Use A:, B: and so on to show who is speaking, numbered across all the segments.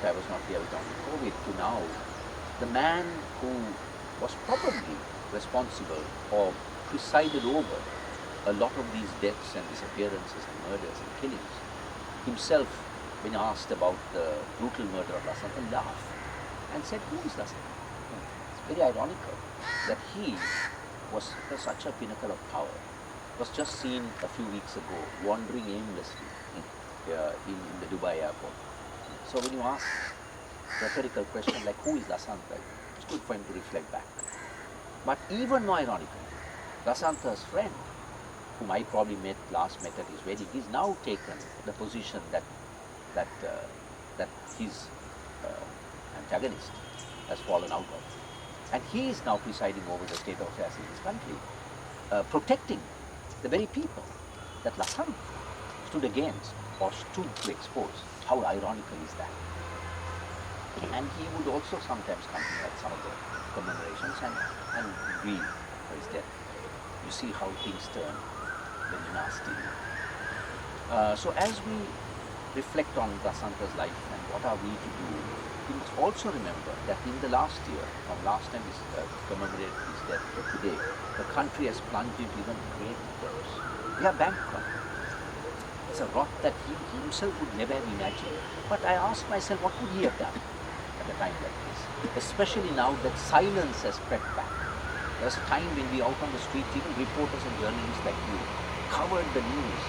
A: yet I was not here with only COVID, to now the man who was probably responsible or presided over a lot of these deaths and disappearances and murders and killings, himself, when asked about the brutal murder of Lasanta, laughed and said, who is Lasanta? It's very ironical that he was such a pinnacle of power, was just seen a few weeks ago wandering aimlessly in the Dubai airport. So when you ask a rhetorical question like who is Lasanta, it's good for him to reflect back. But even more ironically, Lasanta's friend, whom I probably last met at his wedding, he's now taken the position that his antagonist has fallen out of. And he is now presiding over the state of affairs in this country, protecting the very people that Lasanta stood against or stood to expose. How ironical is that? And he would also sometimes come here at some of the commemorations and grieve for his death. You see how things turn very nasty. So as we reflect on Lasanta's life and what are we to do, we must also remember that in the last year, from last time we commemorated his death to today, the country has plunged into even greater debts. We are bankrupt. It's a rot that he himself would never have imagined. But I ask myself, what would he have done at a time like this? Especially now that silence has crept back. There was a time when we out on the street, even reporters and journalists like you, covered the news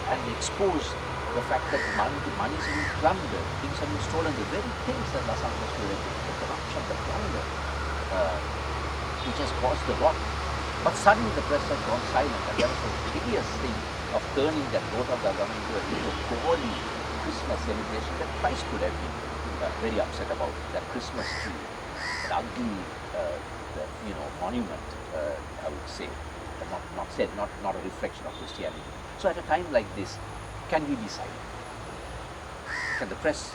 A: and exposed the fact that money is being plundered, things are being stolen, the very things that Lasanta was doing, the corruption, the plunder, which has caused the rot. But suddenly the press has gone silent, and there was a hideous thing of turning that vote of the government into a gaudy Christmas celebration that Christ could have been very upset about, that Christmas tree, that ugly monument, I would say, not a reflection of Christianity. So at a time like this, can we be silent? Can the press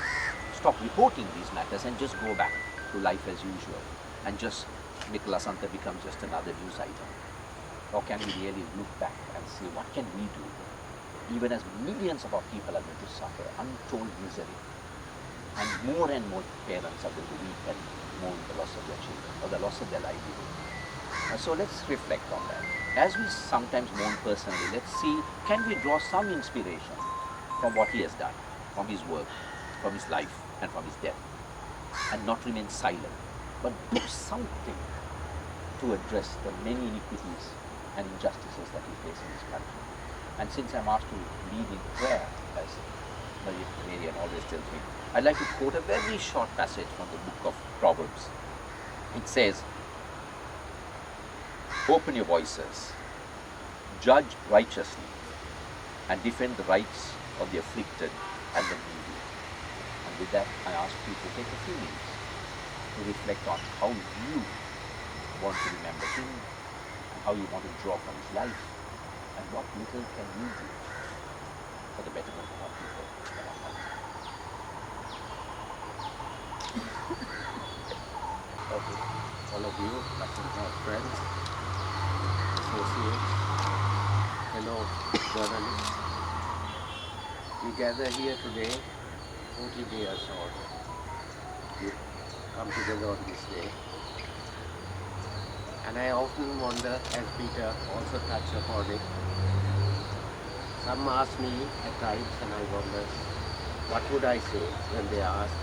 A: stop reporting these matters and just go back to life as usual and just make Lasanta become just another news item? Or can we really look back and say, what can we do? Even as millions of our people are going to suffer untold misery, and more parents are going to weep and mourn the loss of their children or the loss of their livelihood. So let's reflect on that. As we sometimes mourn personally, let's see, can we draw some inspiration from what he has done, from his work, from his life, and from his death, and not remain silent, but do something to address the many iniquities and injustices that we face in this country. And since I'm asked to lead in prayer, as Marian always tells me, I'd like to quote a very short passage from the book of Proverbs. It says, open your voices, judge righteously, and defend the rights of the afflicted and the needy. And with that, I ask you to take a few minutes to reflect on how you want to remember him, and how you want to draw from his life, and what little can you do for the betterment of our people and our country.
B: Okay, all of you, friends, associates, fellow journalists, we gather here today 40 years or we come together on this day. And I often wonder, as Peter also touched upon it, some ask me at times and I wonder, what would I say when they ask,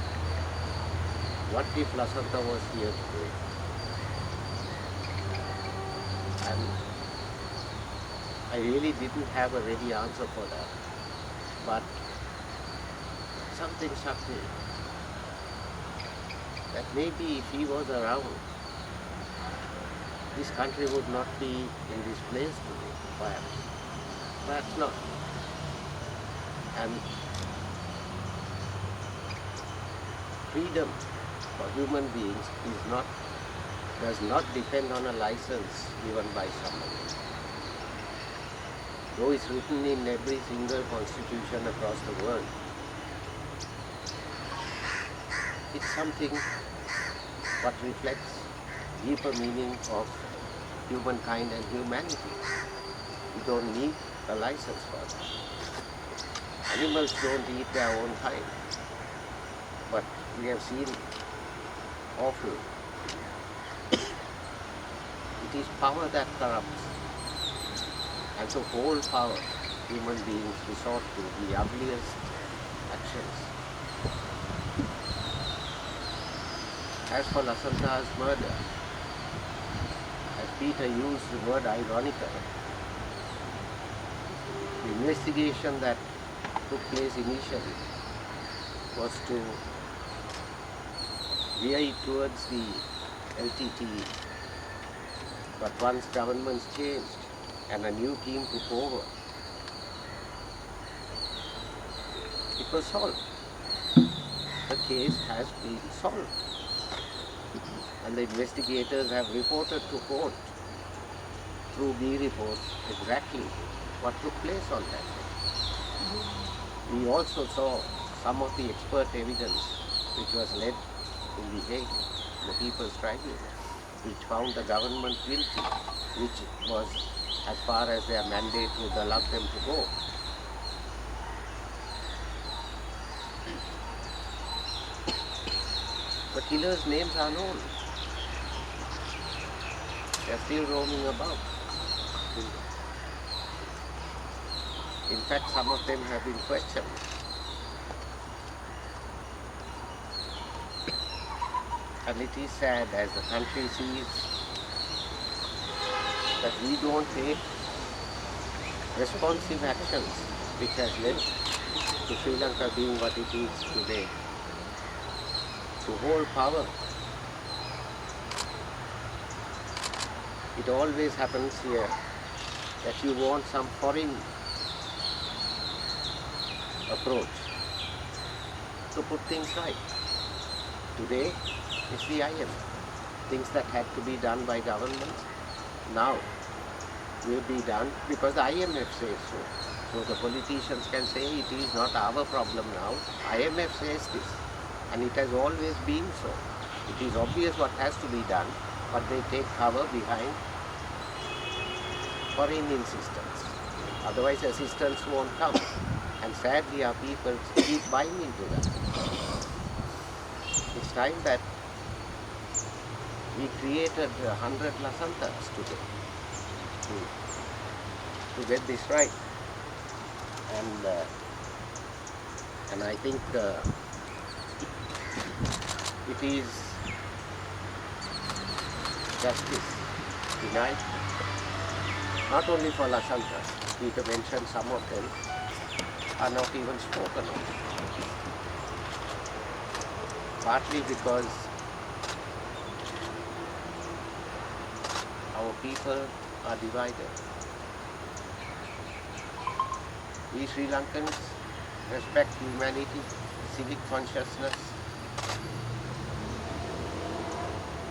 B: what if Lasanta was here today? And I really didn't have a ready answer for that. But something struck me, that maybe if he was around, this country would not be in this place today, perhaps. Perhaps not. And freedom for human beings does not depend on a license given by somebody. Though it's written in every single constitution across the world, it's something what reflects deeper meaning of humankind and humanity. You don't need a license for that. Animals don't eat their own kind, but we have seen awful. It is power that corrupts. And to hold power, human beings resort to the ugliest actions. As for Lasanta's murder, as Peter used the word ironical, the investigation that took place initially was to veer it towards the LTTE. But once governments changed and a new team took over, it was solved. The case has been solved. And the investigators have reported to court through B reports exactly what took place on that day. We also saw some of the expert evidence which was led in the Hague, the People's Tribunal, which found the government guilty, which was as far as their mandate would allow them to go. The killers' names are known. They are still roaming about. In fact, some of them have been questioned. And it is sad as the country sees that we don't take responsive actions which has led to Sri Lanka being what it is today. To hold power, it always happens here that you want some foreign approach to put things right. Today, it's the IMF. Things that had to be done by governments now will be done because the IMF says so. So the politicians can say it is not our problem now. IMF says this, and it has always been so. It is obvious what has to be done, but they take cover behind foreign insistence. Otherwise assistance won't come. And sadly our people keep buying into that. It's time that we created 100 Lasantas today to get this right. And I think it is justice denied, not only for Lasantas. Peter mentioned some of them are not even spoken of. Partly because our people are divided. We Sri Lankans respect humanity, civic consciousness,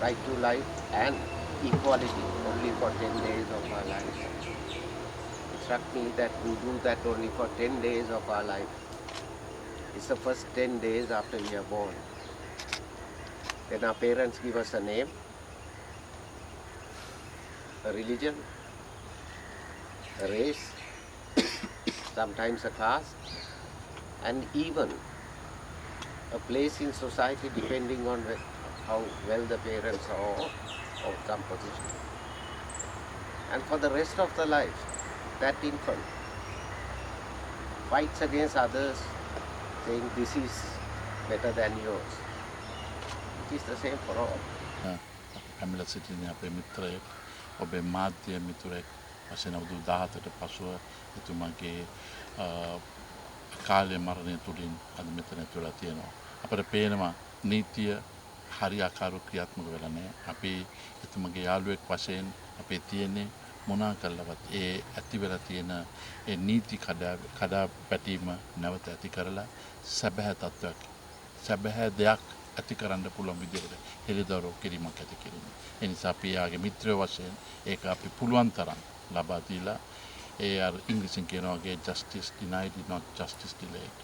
B: right to life and equality only for 10 days of our lives. It struck me that we do that only for 10 days of our life. It's the first 10 days after we are born. Then our parents give us a name, a religion, a race, sometimes a caste, and even a place in society depending on how well the parents are of some position. And for the rest of the life, that infant fights against others saying this is better than yours. It is the same for all.
C: පැමිල සිටින අපේ මිත්‍රයෙක් ඔබේ මාධ්‍ය මිතුරෙක් වශයෙන් අවුරුදු 17ට පසුව එතුමාගේ කාලය මරණය තුලින් අද මෙතන තුලා තියෙනවා. අපිට පේනවා නීතිය හරියාකාරව ක්‍රියාත්මක වෙලා නැහැ. අපි එතුමාගේ යාළුවෙක් වශයෙන් අපේ තියෙන්නේ මොනා කළවත් ඒ ඇති වෙලා තියෙන ඒ නීති කඩා පැටීම නැවත ඇති කරලා සැබෑ තත්ත්වයක් සැබෑ දෙයක් ඇති කරන්න පුළුවන් විදිහට හෙළිදරව් කිරීමක් ඇති කිරීම. ඒ නිසා අපි යාගේ මිත්‍රයෝ වශයෙන් ඒක අපි පුළුවන් තරම් ලබා දීලා ඒ අර ඉංග්‍රීසියෙන් කියනවා වගේ justice denied is not justice delayed.